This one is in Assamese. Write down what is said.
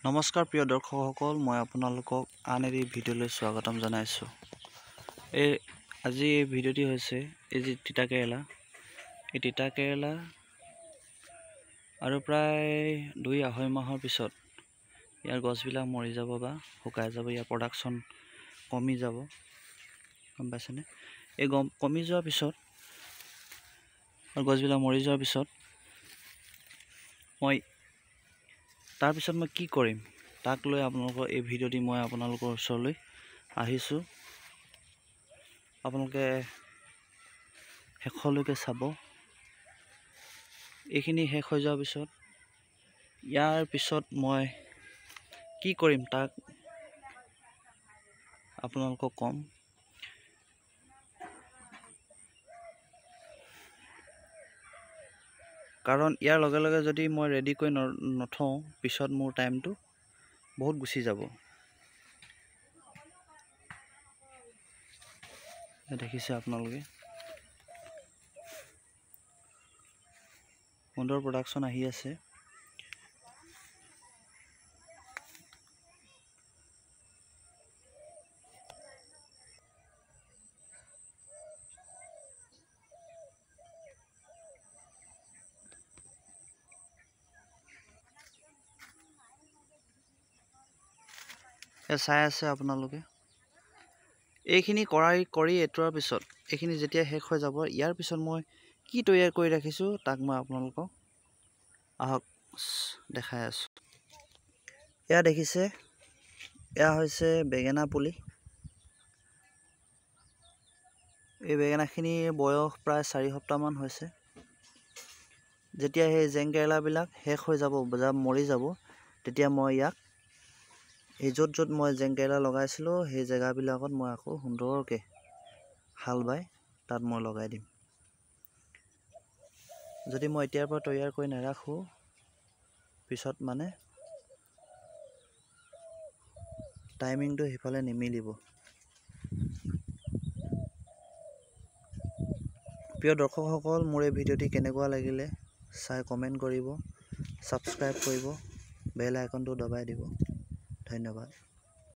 নমস্কাৰ প্ৰিয় দৰ্শকসকল, মই আপোনালোকক আন এটি ভিডিঅ'লৈ স্বাগতম জনাইছোঁ। আজি এই ভিডিঅ'টি হৈছে এই যি তিতাকেৰেলা, এই তিতাকেৰেলা আৰু প্ৰায় 2-2.5 মাহৰ পিছত ইয়াৰ গছবিলাক মৰি যাব বা শুকাই যাব, ইয়াৰ প্ৰডাকশ্যন কমি যাব, গম পাইছেনে? এই কমি যোৱাৰ পিছত আৰু গছবিলাক মৰি যোৱাৰ পিছত তাৰপিছত মই কি কৰিম তাক লৈ আপোনালোকৰ এই ভিডিঅ'টি মই আপোনালোকৰ ওচৰলৈ আহিছোঁ। আপোনালোকে শেষলৈকে চাব। এইখিনি শেষ হৈ যোৱাৰ পিছত ইয়াৰ পিছত মই কি কৰিম তাক আপোনালোকক ক'ম। কাৰণ ইয়াৰ লগে লগে যদি মই ৰেডি কৰি নথওঁ, পিছত মোৰ টাইমটো বহুত গুচি যাব। দেখিছে আপোনালোকে সুন্দৰ প্ৰডাকশ্যন আহি আছে। চাই আছে আপোনালোকে। এইখিনি কৰি এটোৱাৰ পিছত এইখিনি যেতিয়া শেষ হৈ যাব, ইয়াৰ পিছত মই কি তৈয়াৰ কৰি ৰাখিছোঁ তাক মই আপোনালোকক আহক দেখাই আছোঁ। এয়া দেখিছে, এয়া হৈছে বেঙেনা পুলি। এই বেঙেনাখিনিৰ বয়স প্ৰায় 4 সপ্তাহমান হৈছে। যেতিয়া সেই জেংকেৰেলাবিলাক শেষ হৈ যাব, মৰি যাব, তেতিয়া মই ইয়াক এই য'ত মই জেংকেৰেলা লগাইছিলোঁ সেই জেগাবিলাকত মই আকৌ সুন্দৰকৈ হাল বাই তাত মই লগাই দিম। যদি মই এতিয়াৰ পৰা তৈয়াৰ কৰি নাৰাখোঁ, পিছত মানে টাইমিংটো সিফালে নিমিলিব। প্ৰিয় দৰ্শকসকল, মোৰ এই ভিডিঅ'টি কেনেকুৱা লাগিলে চাই কমেণ্ট কৰিব, ছাবস্ক্ৰাইব কৰিব, বেল আইকনটো দবাই দিব। ধন্যবাদ।